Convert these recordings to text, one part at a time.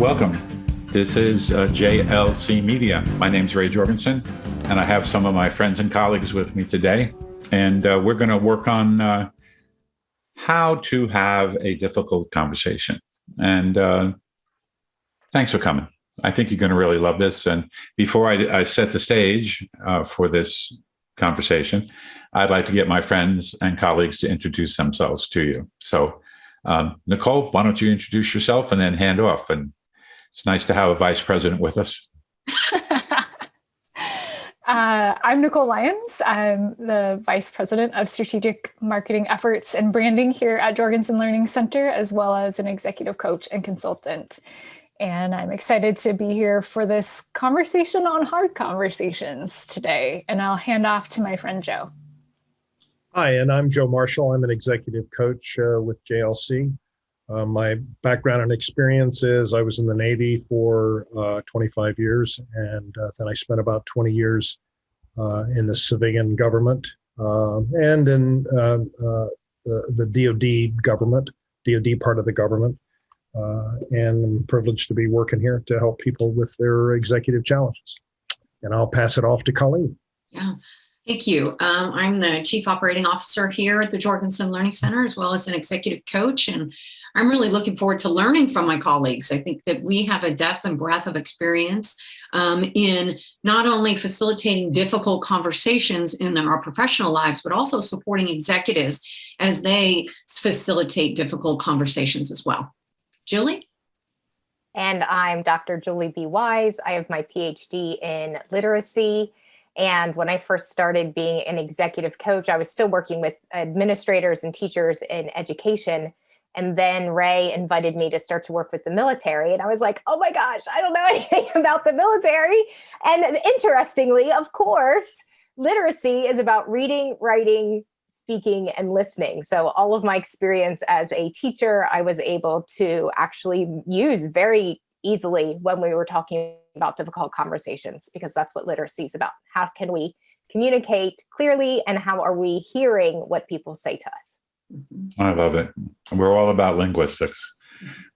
Welcome. This is JLC Media. My name's Ray Jorgensen, and I have some of my friends and colleagues with me today. And we're going to work on how to have a difficult conversation. And thanks for coming. I think you're going to really love this. And before I set the stage for this conversation, I'd like to get my friends and colleagues to introduce themselves to you. So, Nicole, why don't you introduce yourself and then hand off? And it's nice to have a vice president with us. I'm Nicole Lyons. I'm the Vice President of Strategic Marketing Efforts and Branding here at Jorgensen Learning Center, as well as an executive coach and consultant. And I'm excited to be here for this conversation on hard conversations today. And I'll hand off to my friend, Joe. Hi, and I'm Joe Marshall. I'm an executive coach with JLC. My background and experience is I was in the Navy for 25 years, and then I spent about 20 years in the civilian government and in the DoD government, DoD part of the government. And I'm privileged to be working here to help people with their executive challenges. And I'll pass it off to Colleen. Yeah. Thank you. I'm the Chief Operating Officer here at the Jorgensen Learning Center, as well as an executive coach. And I'm really looking forward to learning from my colleagues. I think that we have a depth and breadth of experience in not only facilitating difficult conversations in our professional lives, but also supporting executives as they facilitate difficult conversations as well. Julie? And I'm Dr. Julie B. Wise. I have my PhD in literacy. And when I first started being an executive coach, I was still working with administrators and teachers in education. And then Ray invited me to start to work with the military. And I was like, oh my gosh, I don't know anything about the military. And interestingly, of course, literacy is about reading, writing, speaking, and listening. So all of my experience as a teacher, I was able to actually use very easily when we were talking about difficult conversations, because that's what literacy is about. How can we communicate clearly, and how are we hearing what people say to us? I love it. We're all about linguistics.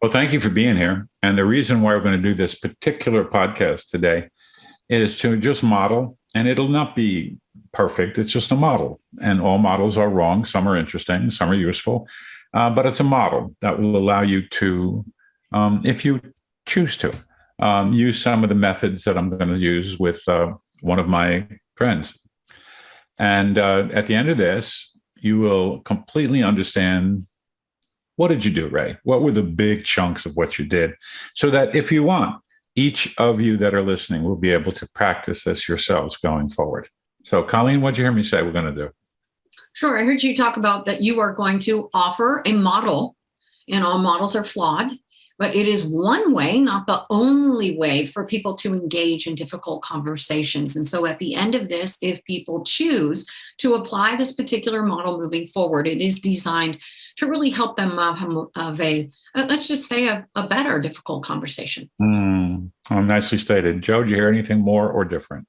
Well, thank you for being here. And the reason why we're going to do this particular podcast today is to just model, and it'll not be perfect. It's just a model, and all models are wrong. Some are interesting, some are useful, but it's a model that will allow you to, if you choose to, use some of the methods that I'm going to use with one of my friends. And at the end of this, you will completely understand, what did you do, Ray? What were the big chunks of what you did? So that if you want, each of you that are listening will be able to practice this yourselves going forward. So Colleen, what'd you hear me say we're going to do? Sure. I heard you talk about that you are going to offer a model, and all models are flawed. But it is one way, not the only way, for people to engage in difficult conversations. And so at the end of this, if people choose to apply this particular model moving forward, it is designed to really help them have let's just say, a better difficult conversation. Nicely stated. Joe, did you hear anything more or different?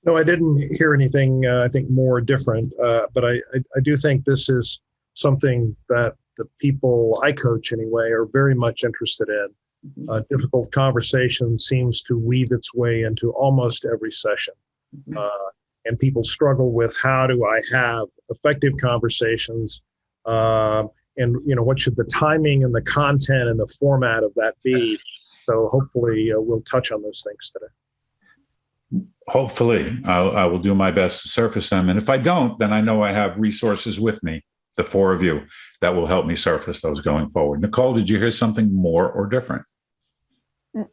No, I didn't hear anything, I think, more different. But I do think this is something that the people I coach anyway are very much interested in. Difficult conversation seems to weave its way into almost every session. And people struggle with, how do I have effective conversations? And, what should the timing and the content and the format of that be? So hopefully we'll touch on those things today. Hopefully, I will do my best to surface them. And if I don't, then I know I have resources with me, the four of you, that will help me surface those going forward. Nicole, did you hear something more or different?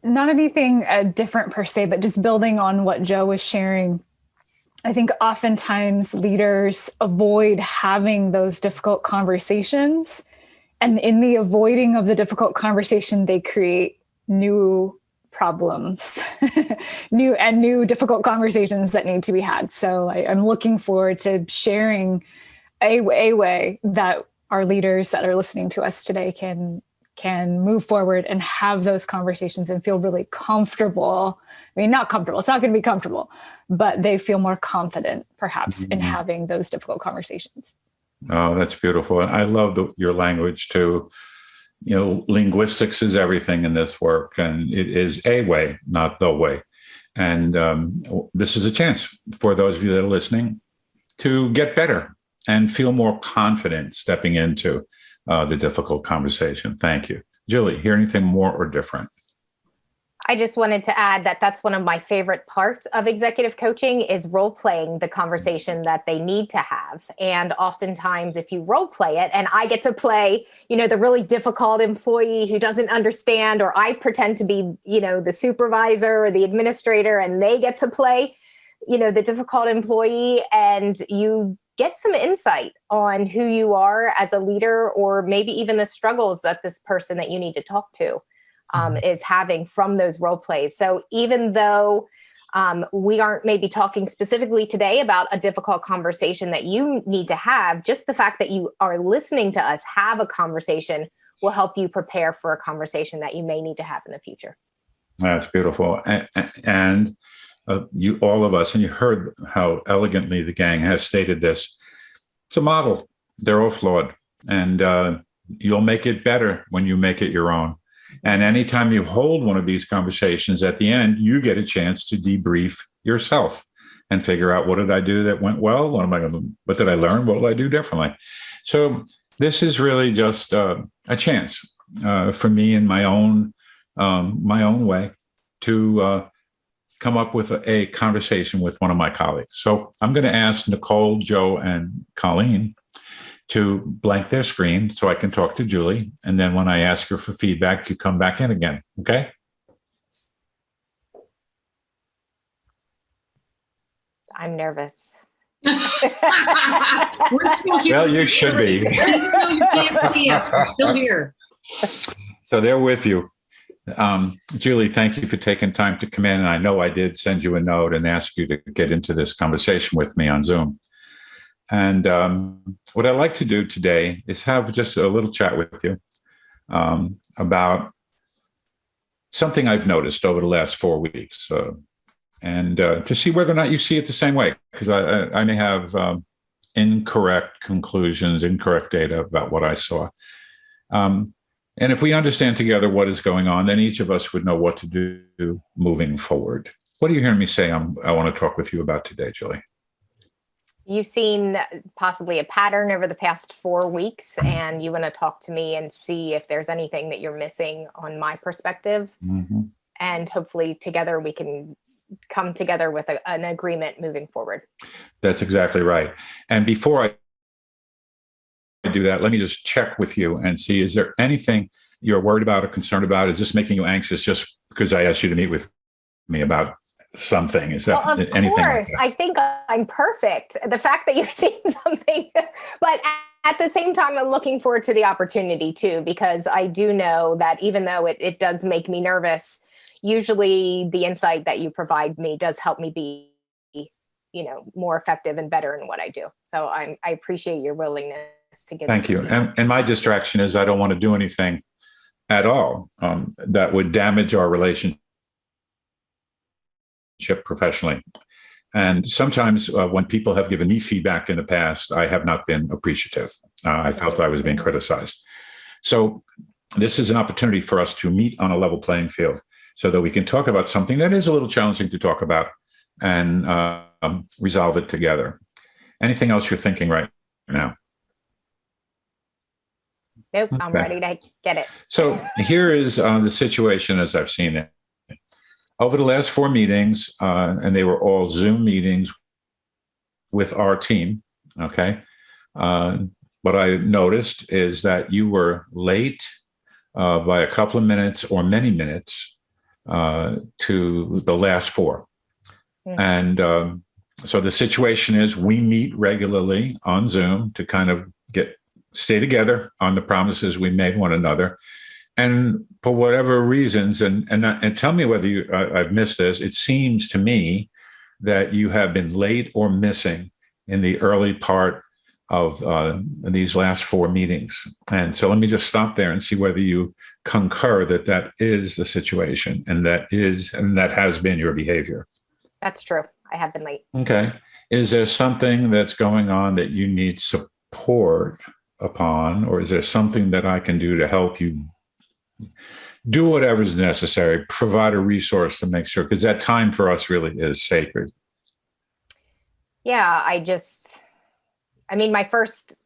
Not anything different per se, but just building on what Joe was sharing. I think oftentimes leaders avoid having those difficult conversations. And in the avoiding of the difficult conversation, they create new problems, new difficult conversations that need to be had. So I'm looking forward to sharing a way that our leaders that are listening to us today can move forward and have those conversations and feel really comfortable. I mean, not comfortable, it's not going to be comfortable, but they feel more confident perhaps in having those difficult conversations. Oh, that's beautiful. And I love your language too. linguistics is everything in this work, and it is a way, not the way. And this is a chance for those of you that are listening to get better and feel more confident stepping into the difficult conversation. Thank you. Julie, hear anything more or different? I just wanted to add that that's one of my favorite parts of executive coaching is role playing the conversation that they need to have. And oftentimes if you role play it, and I get to play, the really difficult employee who doesn't understand, or I pretend to be, the supervisor or the administrator, and they get to play, the difficult employee, and you get some insight on who you are as a leader, or maybe even the struggles that this person that you need to talk to is having from those role plays. So even though we aren't maybe talking specifically today about a difficult conversation that you need to have, just the fact that you are listening to us have a conversation will help you prepare for a conversation that you may need to have in the future. That's beautiful. And you, all of us, and you heard how elegantly the gang has stated this. It's a model. They're all flawed. And you'll make it better when you make it your own. And anytime you hold one of these conversations, at the end, you get a chance to debrief yourself and figure out, what did I do that went well? What did I learn? What will I do differently? So this is really just a chance for me in my own way to come up with a conversation with one of my colleagues. So I'm going to ask Nicole, Joe, and Colleen to blank their screen so I can talk to Julie. And then when I ask her for feedback, you come back in again. Okay? I'm nervous. We're still here. Well, you should be. Even though you can't see us, we're still here. So they're with you. Julie, thank you for taking time to come in. And I know I did send you a note and ask you to get into this conversation with me on Zoom. And what I'd like to do today is have just a little chat with you about something I've noticed over the last 4 weeks, and to see whether or not you see it the same way, because I may have incorrect conclusions, incorrect data about what I saw. And if we understand together what is going on, then each of us would know what to do moving forward. What are you hearing me say I want to talk with you about today, Julie? You've seen possibly a pattern over the past 4 weeks, and you want to talk to me and see if there's anything that you're missing on my perspective. Mm-hmm. And hopefully together we can come together with an agreement moving forward. That's exactly right. And before I do that, let me just check with you and see, is there anything you're worried about or concerned about? Is this making you anxious just because I asked you to meet with me about something? Is that anything? Of course, like I think I'm perfect. The fact that you're seeing something, but at the same time, I'm looking forward to the opportunity too, because I do know that even though it does make me nervous, usually the insight that you provide me does help me be, more effective and better in what I do. So I appreciate your willingness to get. Thank you. And my distraction is I don't want to do anything at all that would damage our relationship professionally. And sometimes when people have given me feedback in the past, I have not been appreciative. I felt I was being criticized. So this is an opportunity for us to meet on a level playing field so that we can talk about something that is a little challenging to talk about and resolve it together. Anything else you're thinking right now? Nope, I'm ready to get it. So here is the situation as I've seen it. Over the last 4 meetings, and they were all Zoom meetings with our team, okay? What I noticed is that you were late by a couple of minutes or many minutes to the last 4. Mm-hmm. And so the situation is we meet regularly on Zoom to kind of stay together on the promises we made one another. And for whatever reasons, and tell me whether I've missed this, it seems to me that you have been late or missing in the early part of these last 4 meetings. And so let me just stop there and see whether you concur that that is the situation and that has been your behavior. That's true. I have been late. Okay. Is there something that's going on that you need support upon, or is there something that I can do to help you do whatever's necessary, provide a resource to make sure, because that time for us really is sacred. Yeah, my first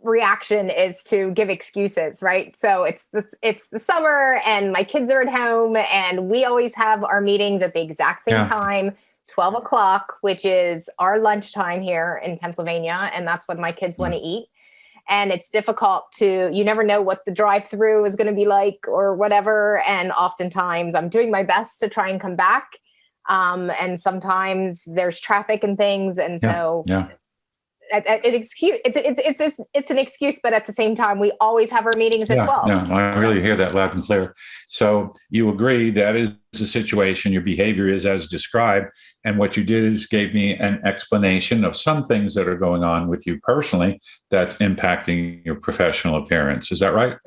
reaction is to give excuses, right? So it's the summer and my kids are at home and we always have our meetings at the exact same time, 12 o'clock, which is our lunchtime here in Pennsylvania. And that's when my kids want to eat. And it's difficult you never know what the drive-through is going to be like or whatever. And oftentimes I'm doing my best to try and come back. And sometimes there's traffic and things. And so it's an excuse, but at the same time, we always have our meetings at 12. No, I really hear that loud and clear. So you agree that is the situation, your behavior is as described. And what you did is gave me an explanation of some things that are going on with you personally that's impacting your professional appearance. Is that right?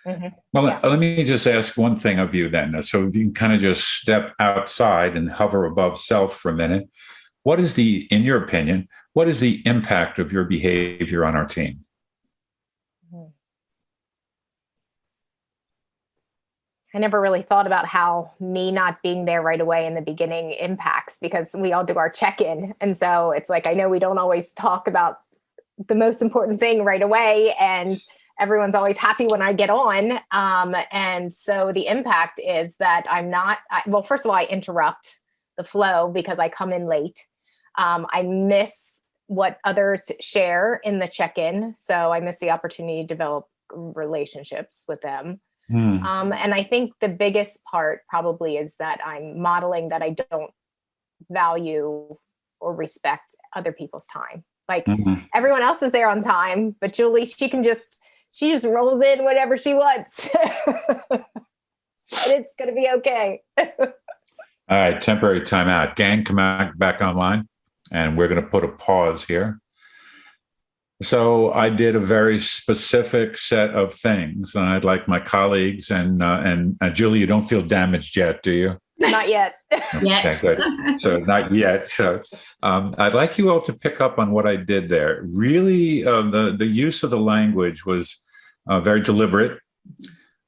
Mm-hmm. Well, let me just ask one thing of you then. So if you can kind of just step outside and hover above self for a minute. What is in your opinion, what is the impact of your behavior on our team? I never really thought about how me not being there right away in the beginning impacts, because we all do our check-in. And so it's like, I know we don't always talk about the most important thing right away. And everyone's always happy when I get on. And so the impact is that first of all, I interrupt the flow because I come in late. I miss what others share in the check-in. So I miss the opportunity to develop relationships with them. And I think the biggest part probably is that I'm modeling that I don't value or respect other people's time. Like everyone else is there on time, but Julie, she just rolls in whenever she wants. And it's going to be okay. All right, temporary timeout. Gang, come back online. And we're going to put a pause here. So I did a very specific set of things, and I'd like my colleagues and Julie, you don't feel damaged yet, do you? Not yet. Okay, good. So not yet. So I'd like you all to pick up on what I did there. Really, the use of the language was very deliberate.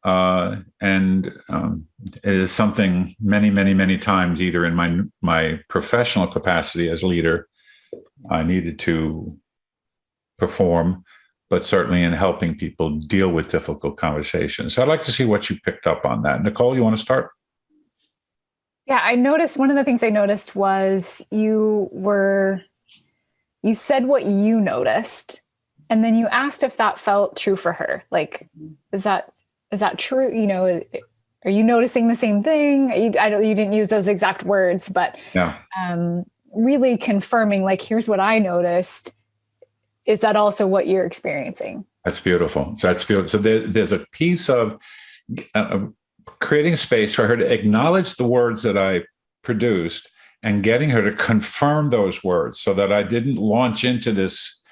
And it is something many times, either in my professional capacity as leader, I needed to perform, but certainly in helping people deal with difficult conversations. So I'd like to see what you picked up on that. Nicole, you want to start? Yeah, one of the things I noticed was you said what you noticed, and then you asked if that felt true for her. Like, is that true? You know, are you noticing the same thing? You didn't use those exact words, but really confirming, like, here's what I noticed. Is that also what you're experiencing? That's beautiful. So there's a piece of creating space for her to acknowledge the words that I produced and getting her to confirm those words, so that I didn't launch into this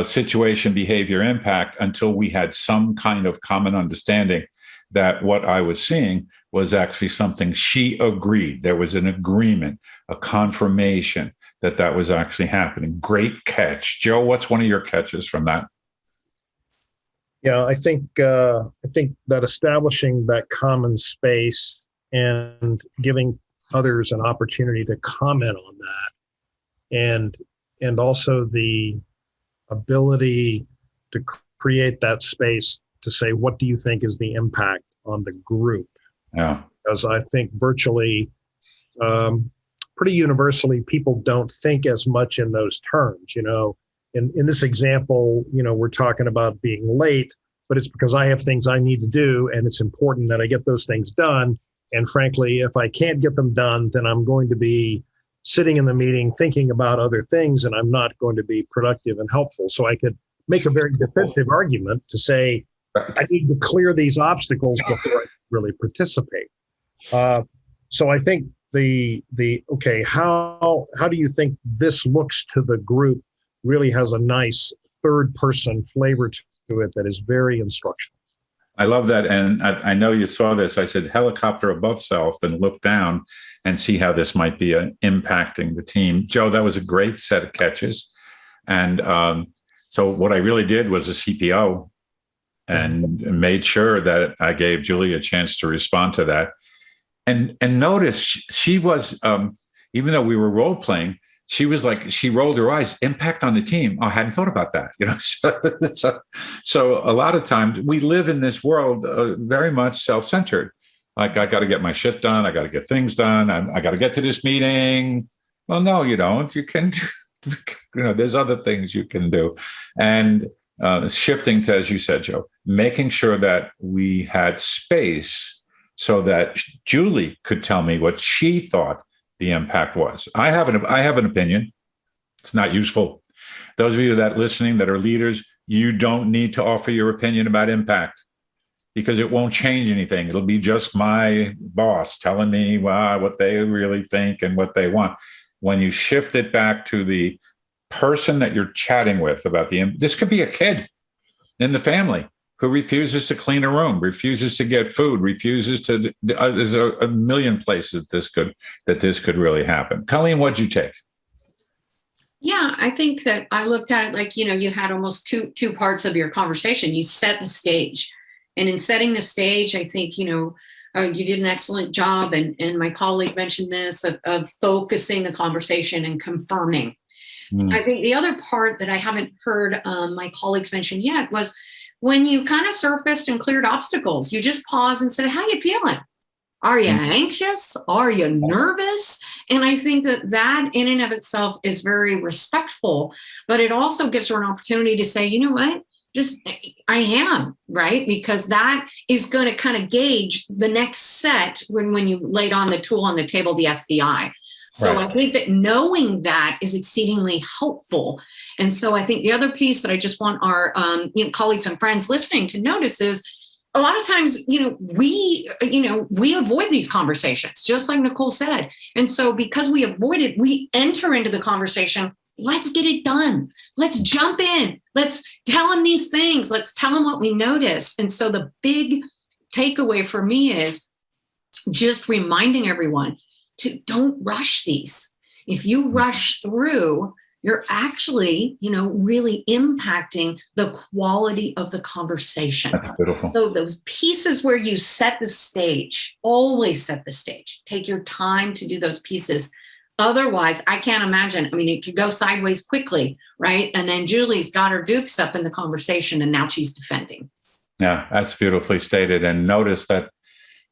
situation, behavior, impact until we had some kind of common understanding that what I was seeing was actually something she agreed. There was an agreement, a confirmation that was actually happening. Great catch. Joe, what's one of your catches from that? Yeah, I think that establishing that common space and giving others an opportunity to comment on that, and also the ability to create that space to say, what do you think is the impact on the group? Yeah. Because I think virtually, pretty universally, people don't think as much in those terms. You know, in this example, you know, we're talking about being late, but it's because I have things I need to do, and it's important that I get those things done. And frankly, if I can't get them done, then I'm going to be sitting in the meeting thinking about other things, and I'm not going to be productive and helpful. So I could make a very defensive argument to say, I need to clear these obstacles before I really participate. So I think how do you think this looks to the group really has a nice third person flavor to it that is very instructional. I love that. And I know you saw this. I said helicopter above self, then look down and see how this might be impacting the team. Joe, that was a great set of catches. And So what I really did was a CPO and made sure that I gave Julie a chance to respond to that. And notice she was, even though we were role playing, she was like, she rolled her eyes, impact on the team. Oh, I hadn't thought about that, So a lot of times we live in this world very much self-centered. Like, I got to get my shit done. I got to get things done. I got to get to this meeting. Well, no, you don't. You can, there's other things you can do. And shifting to, as you said, Joe, making sure that we had space so that Julie could tell me what she thought the impact was. I have an opinion. It's not useful. Those of you that are listening that are leaders, you don't need to offer your opinion about impact because it won't change anything. It'll be just my boss telling me what they really think and what they want. When you shift it back to the person that you're chatting with about this could be a kid in the family who refuses to clean a room, refuses to get food, refuses to, there's a million places that this could really happen. Colleen, what'd you take? Yeah, I think that I looked at it like, you had almost two parts of your conversation. You set the stage. And in setting the stage, I think, you did an excellent job. And my colleague mentioned this of focusing the conversation and confirming. I think the other part that I haven't heard my colleagues mention yet was when you kind of surfaced and cleared obstacles, you just paused and said, how are you feeling? Are you anxious? Are you nervous? And I think that in and of itself is very respectful, but it also gives her an opportunity to say, you know what? I am, right? Because that is going to kind of gauge the next set when you laid on the tool on the table, the SBI. So right. I think that knowing that is exceedingly helpful. And so I think the other piece that I just want our colleagues and friends listening to notice is a lot of times, we avoid these conversations, just like Nicole said. And so because we avoid it, we enter into the conversation. Let's get it done. Let's jump in. Let's tell them these things. Let's tell them what we noticed. And so the big takeaway for me is just reminding everyone to don't rush these. If you rush through, you're actually, really impacting the quality of the conversation. That's beautiful. So those pieces where you set the stage, always set the stage. Take your time to do those pieces. Otherwise, I can't imagine. I mean, it could go sideways quickly, right? And then Julie's got her dukes up in the conversation and now she's defending. Yeah, that's beautifully stated. And notice that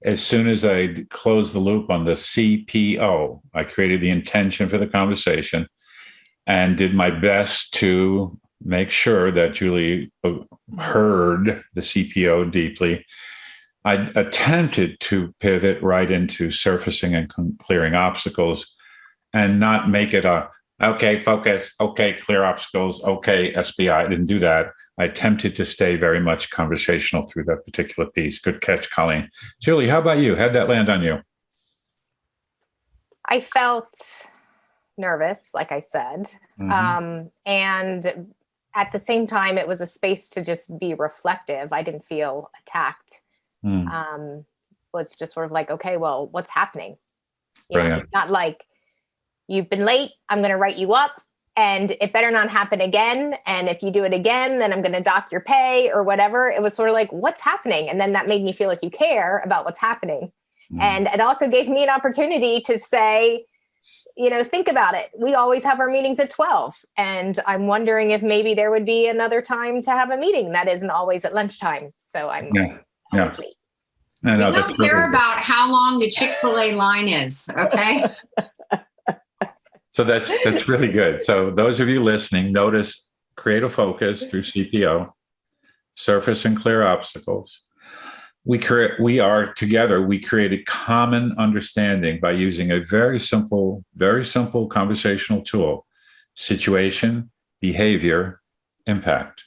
as soon as I closed the loop on the CPO, I created the intention for the conversation and did my best to make sure that Julie heard the CPO deeply. I attempted to pivot right into surfacing and clearing obstacles and not make it okay, focus, okay, clear obstacles, okay, SBI. I didn't do that. I attempted to stay very much conversational through that particular piece. Good catch, Colleen. Julie, how about you? How'd that land on you? I felt nervous, like I said. And at the same time, it was a space to just be reflective. I didn't feel attacked. Was just sort of like, okay, well, what's happening? Not like, you've been late, I'm going to write you up. And it better not happen again. And if you do it again, then I'm going to dock your pay or whatever. It was sort of like, what's happening? And then that made me feel like you care about what's happening. And it also gave me an opportunity to say, think about it. We always have our meetings at 12. And I'm wondering if maybe there would be another time to have a meeting that isn't always at lunchtime. So I'm always late. We don't care about how long the Chick-fil-A line is, okay? So that's really good. So those of you listening, notice create a focus through CPO, surface and clear obstacles. We created common understanding by using a very simple conversational tool: situation, behavior, impact.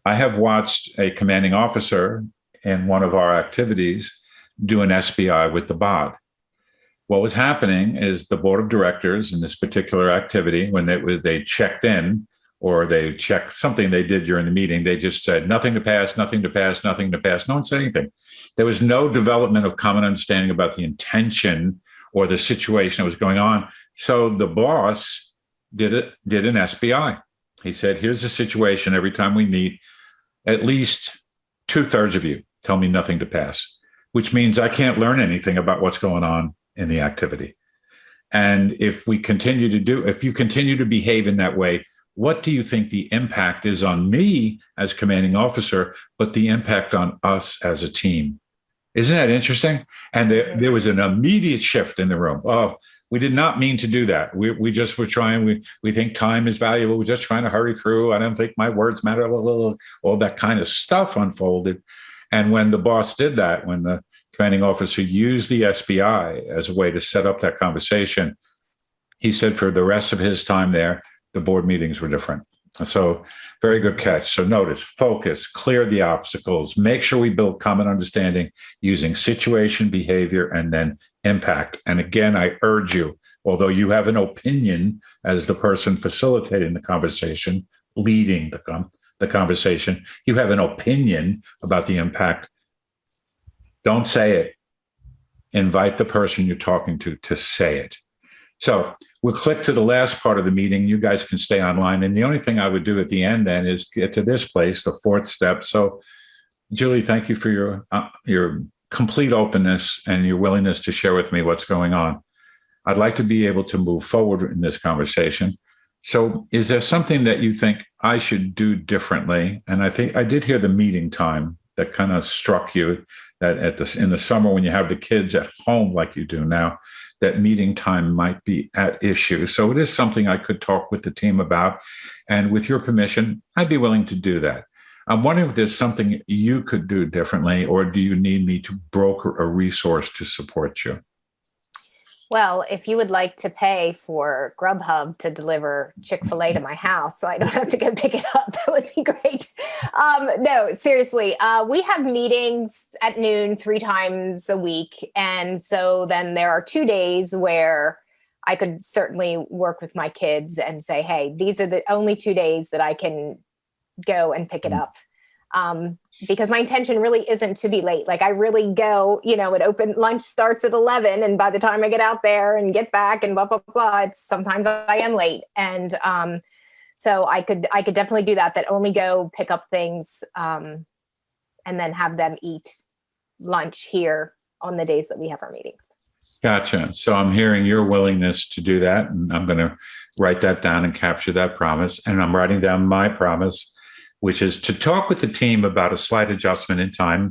I have watched a commanding officer in one of our activities do an SBI with the BOD. What was happening is the board of directors in this particular activity, when they checked in or they checked something they did during the meeting, they just said, nothing to pass, nothing to pass, nothing to pass. No one said anything. There was no development of common understanding about the intention or the situation that was going on. So the boss did an SBI. He said, here's the situation. Every time we meet, at least 2/3 of you tell me nothing to pass, which means I can't learn anything about what's going on in the activity. And if you continue to behave in that way, what do you think the impact is on me as commanding officer, but the impact on us as a team? Isn't that interesting? And there was an immediate shift in the room. Oh, we did not mean to do that. We just were trying, we think time is valuable. We're just trying to hurry through. I don't think my words matter. All that kind of stuff unfolded. And when the boss did that, when the commanding officer used the SBI as a way to set up that conversation, he said for the rest of his time there, the board meetings were different. So very good catch. So notice, focus, clear the obstacles, make sure we build common understanding using situation, behavior, and then impact. And again, I urge you, although you have an opinion as the person facilitating the conversation, leading the conversation, you have an opinion about the impact. Don't say it. Invite the person you're talking to say it. So we'll click to the last part of the meeting. You guys can stay online. And the only thing I would do at the end then is get to this place, the fourth step. So Julie, thank you for your complete openness and your willingness to share with me what's going on. I'd like to be able to move forward in this conversation. So is there something that you think I should do differently? And I think I did hear the meeting time that kind of struck you, that in the summer when you have the kids at home like you do now, that meeting time might be at issue. So it is something I could talk with the team about. And with your permission, I'd be willing to do that. I'm wondering if there's something you could do differently, or do you need me to broker a resource to support you? Well, if you would like to pay for Grubhub to deliver Chick-fil-A to my house so I don't have to go pick it up, that would be great. No, seriously, we have meetings at noon 3 times a week. And so then there are 2 days where I could certainly work with my kids and say, hey, these are the only 2 days that I can go and pick it up. Because my intention really isn't to be late. Like I really go, lunch starts at 11, and by the time I get out there and get back and blah, blah, blah, sometimes I am late. And so I could definitely do that only go pick up things and then have them eat lunch here on the days that we have our meetings. Gotcha. So I'm hearing your willingness to do that, and I'm going to write that down and capture that promise. And I'm writing down my promise, which is to talk with the team about a slight adjustment in time.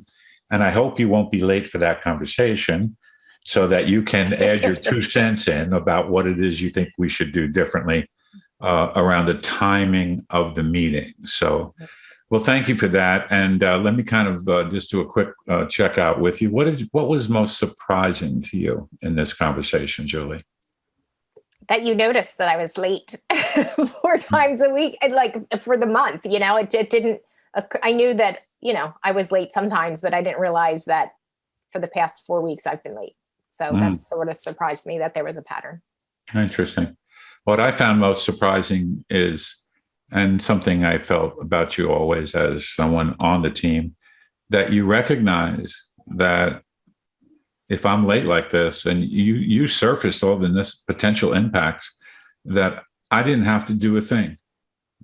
And I hope you won't be late for that conversation so that you can add your 2 cents in about what it is you think we should do differently around the timing of the meeting. So, well, thank you for that. And let me kind of just do a quick checkout with you. What was most surprising to you in this conversation, Julie? That you noticed that I was late 4 times a week, and like for the month, it didn't, I knew that, I was late sometimes, but I didn't realize that for the past 4 weeks I've been late. So that sort of surprised me that there was a pattern. Interesting. What I found most surprising is, and something I felt about you always as someone on the team, that you recognize that if I'm late like this, and you surfaced all the potential impacts, that I didn't have to do a thing.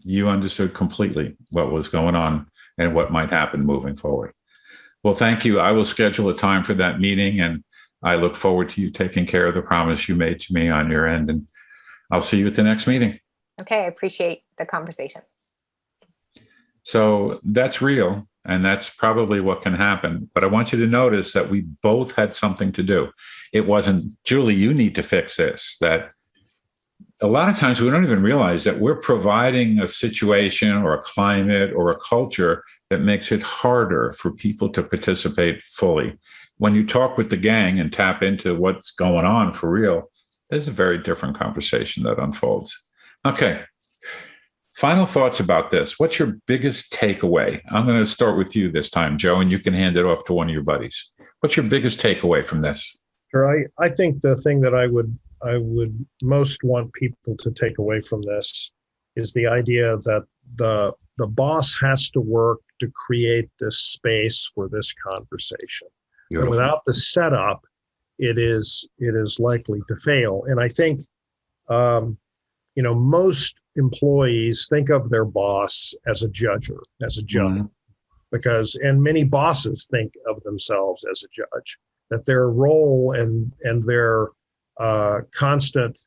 You understood completely what was going on and what might happen moving forward. Well, thank you. I will schedule a time for that meeting, and I look forward to you taking care of the promise you made to me on your end. And I'll see you at the next meeting. Okay, I appreciate the conversation. So that's real. And that's probably what can happen. But I want you to notice that we both had something to do. It wasn't, Julie, you need to fix this. That a lot of times we don't even realize that we're providing a situation or a climate or a culture that makes it harder for people to participate fully. When you talk with the gang and tap into what's going on for real, there's a very different conversation that unfolds. Okay. Final thoughts about this. What's your biggest takeaway? I'm going to start with you this time, Joe, and you can hand it off to one of your buddies. What's your biggest takeaway from this? Sure. I think the thing that I would most want people to take away from this is the idea that the boss has to work to create this space for this conversation. And without the setup, it is likely to fail. And I think most employees think of their boss as a judge, because, and many bosses think of themselves as a judge, that their role and their constant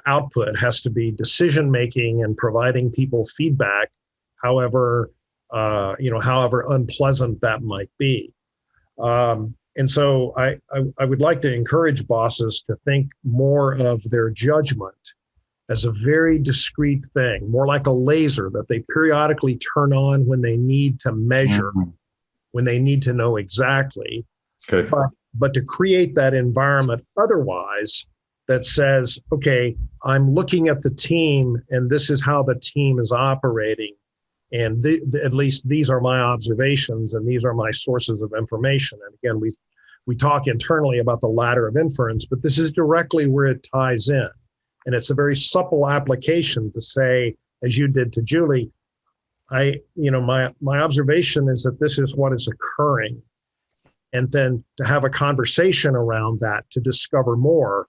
output has to be decision making and providing people feedback, however unpleasant that might be. And so I would like to encourage bosses to think more of their judgment as a very discrete thing, more like a laser that they periodically turn on when they need to measure, when they need to know exactly. Good. But to create that environment otherwise that says, okay, I'm looking at the team and this is how the team is operating. And at least these are my observations and these are my sources of information. And again, we talk internally about the ladder of inference, but this is directly where it ties in. And it's a very supple application to say, as you did to Julie, my observation is that this is what is occurring. And then to have a conversation around that to discover more.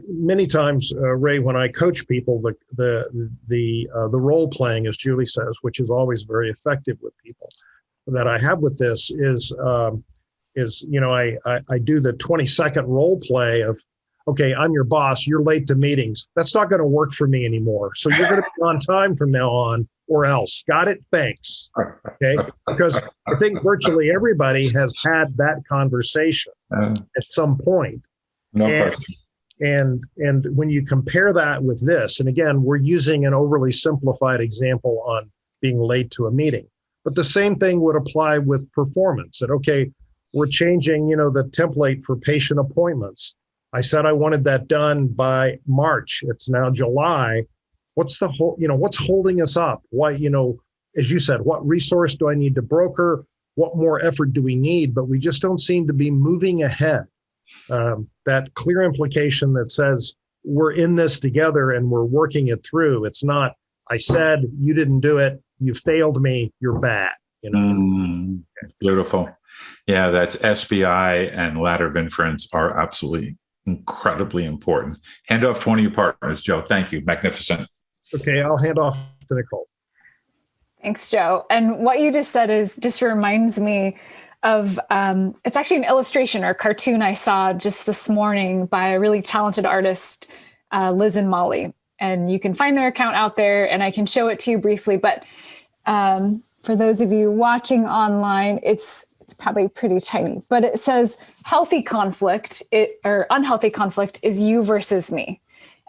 Many times, Ray, when I coach people, the role playing, as Julie says, which is always very effective with people, that I have with this is I do the 20-second role play of, okay, I'm your boss, you're late to meetings. That's not going to work for me anymore. So you're going to be on time from now on, or else. Got it? Thanks. Okay, because I think virtually everybody has had that conversation at some point. No question. And when you compare that with this, and again, we're using an overly simplified example on being late to a meeting, but the same thing would apply with performance. That, okay, we're changing, the template for patient appointments. I said I wanted that done by March. It's now July. What's what's holding us up? Why, as you said, what resource do I need to broker? What more effort do we need? But we just don't seem to be moving ahead. That clear implication that says we're in this together and we're working it through. It's not, I said, you didn't do it, you failed me, you're bad. Beautiful. Yeah, that's SBI and ladder of inference are absolutely incredibly important. Hand off to one of your partners, Joe. Thank you. Magnificent. Okay, I'll hand off to Nicole. Thanks, Joe. And what you just said just reminds me of, it's actually an illustration or cartoon I saw just this morning by a really talented artist, Liz and Molly. And you can find their account out there and I can show it to you briefly. But for those of you watching online, it's probably pretty tiny, but it says healthy conflict or unhealthy conflict is you versus me.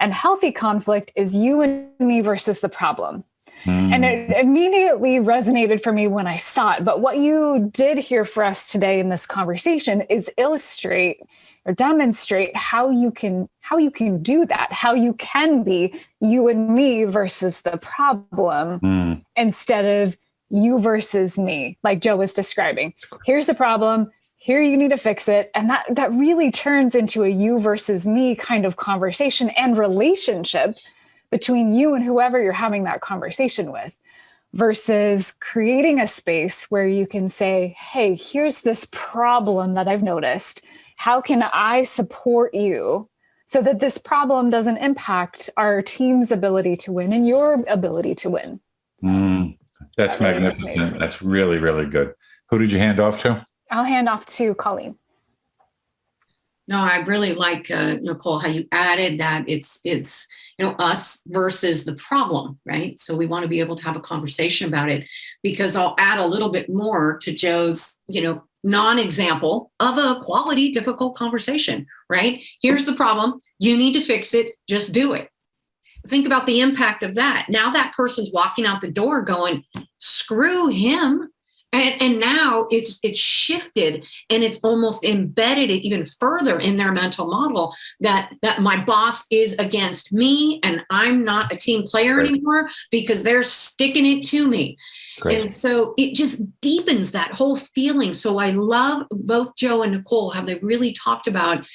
And healthy conflict is you and me versus the problem. And it immediately resonated for me when I saw it. But what you did here for us today in this conversation is illustrate or demonstrate how you can do that, how you can be you and me versus the problem instead of you versus me, like Joe was describing. Here's the problem. Here you need to fix it. And that really turns into a you versus me kind of conversation and relationship between you and whoever you're having that conversation with, versus creating a space where you can say, hey, here's this problem that I've noticed. How can I support you so that this problem doesn't impact our team's ability to win and your ability to win? That's magnificent. That's really, really good. Who did you hand off to? I'll hand off to Colleen. No, I really like, Nicole, how you added that it's us versus the problem, right? So we want to be able to have a conversation about it, because I'll add a little bit more to Joe's, non-example of a quality, difficult conversation, right? Here's the problem. You need to fix it. Just do it. Think about the impact of that. Now that person's walking out the door going, screw him. And now it's shifted and it's almost embedded it even further in their mental model that my boss is against me and I'm not a team player anymore because they're sticking it to me. Great. And so it just deepens that whole feeling. So I love both Joe and Nicole, how they really talked about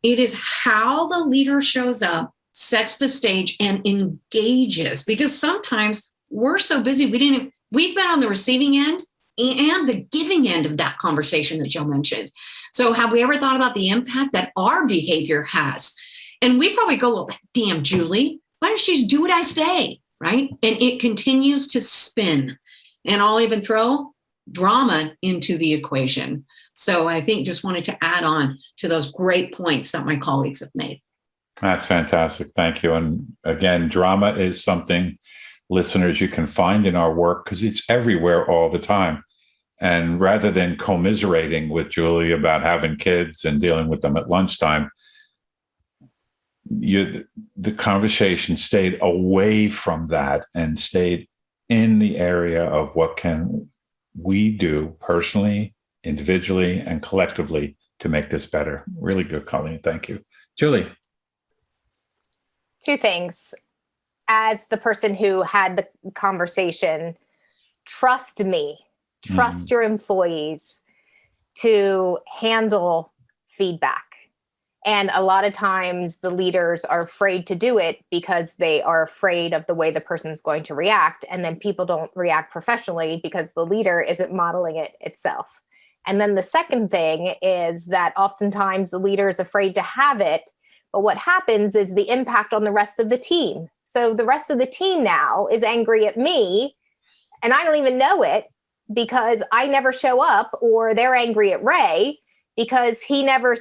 it is how the leader shows up, sets the stage and engages, because sometimes we're so busy we've been on the receiving end and the giving end of that conversation that Joe mentioned. So have we ever thought about the impact that our behavior has? And we probably go, well, damn, Julie, why don't you just do what I say? right? And it continues to spin. And I'll even throw drama into the equation. So I think just wanted to add on to those great points that my colleagues have made. That's fantastic. Thank you. And again, drama is something, listeners, you can find in our work because it's everywhere all the time. And rather than commiserating with Julie about having kids and dealing with them at lunchtime, the conversation stayed away from that and stayed in the area of what can we do personally, individually, and collectively to make this better. Really good, Colleen. Thank you. Julie. Two things. As the person who had the conversation, trust me, trust your employees to handle feedback. And a lot of times the leaders are afraid to do it because they are afraid of the way the person's going to react. And then people don't react professionally because the leader isn't modeling it itself. And then the second thing is that oftentimes the leader is afraid to have it. But what happens is the impact on the rest of the team. So the rest of the team now is angry at me and I don't even know it because I never show up, or they're angry at Ray because he never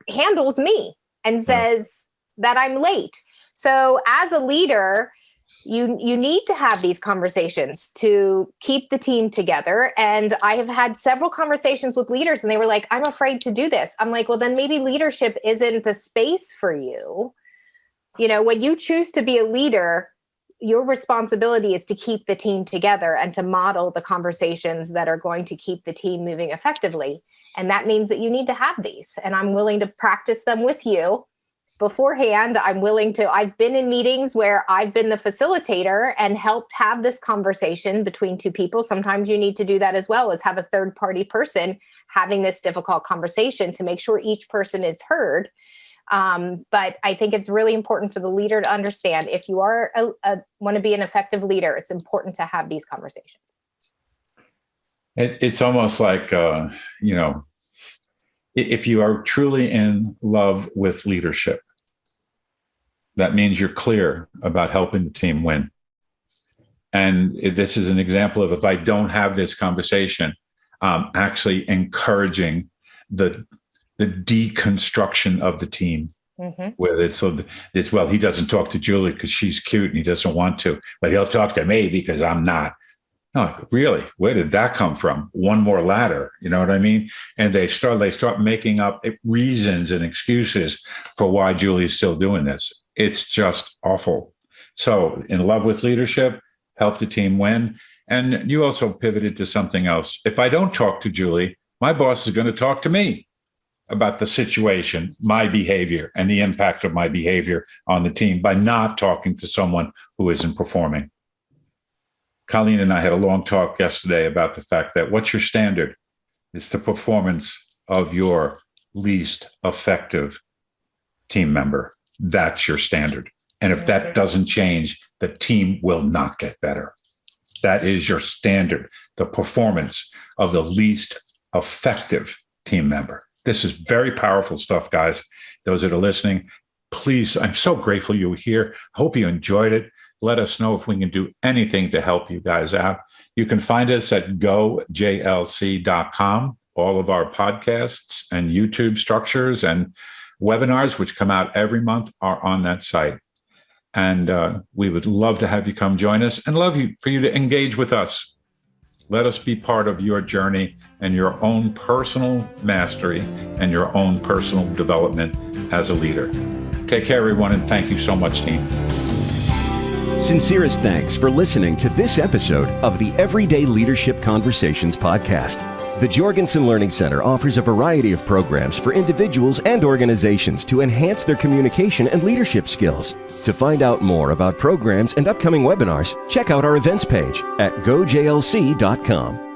handles me and says that I'm late. So as a leader, you need to have these conversations to keep the team together. And I have had several conversations with leaders and they were like, I'm afraid to do this. I'm like, well, then maybe leadership isn't the space for you. You know, when you choose to be a leader, your responsibility is to keep the team together and to model the conversations that are going to keep the team moving effectively. And that means that you need to have these. And I'm willing to practice them with you beforehand. I've been in meetings where I've been the facilitator and helped have this conversation between two people. Sometimes you need to do that as well, as have a third party person having this difficult conversation to make sure each person is heard. But I think it's really important for the leader to understand if you are want to be an effective leader, it's important to have these conversations. It's almost like, if you are truly in love with leadership, that means you're clear about helping the team win. And this is an example of, if I don't have this conversation, actually encouraging the deconstruction of the team. Where well, he doesn't talk to Julie because she's cute and he doesn't want to, but he'll talk to me because I'm not. No, really, where did that come from? One more ladder, you know what I mean? And they start making up reasons and excuses for why Julie's still doing this. It's just awful. So in love with leadership, help the team win. And you also pivoted to something else. If I don't talk to Julie, my boss is going to talk to me about the situation, my behavior, and the impact of my behavior on the team by not talking to someone who isn't performing. Colleen and I had a long talk yesterday about the fact that what's your standard? It's the performance of your least effective team member. That's your standard. And if that doesn't change, the team will not get better. That is your standard, the performance of the least effective team member. This is very powerful stuff, guys. Those that are listening, please, I'm so grateful you were here. Hope you enjoyed it. Let us know if we can do anything to help you guys out. You can find us at gojlc.com. All of our podcasts and YouTube structures and webinars, which come out every month, are on that site. And we would love to have you come join us and for you to engage with us. Let us be part of your journey and your own personal mastery and your own personal development as a leader. Take care, everyone, and thank you so much, team. Sincerest thanks for listening to this episode of the Everyday Leadership Conversations podcast. The Jorgensen Learning Center offers a variety of programs for individuals and organizations to enhance their communication and leadership skills. To find out more about programs and upcoming webinars, check out our events page at gojlc.com.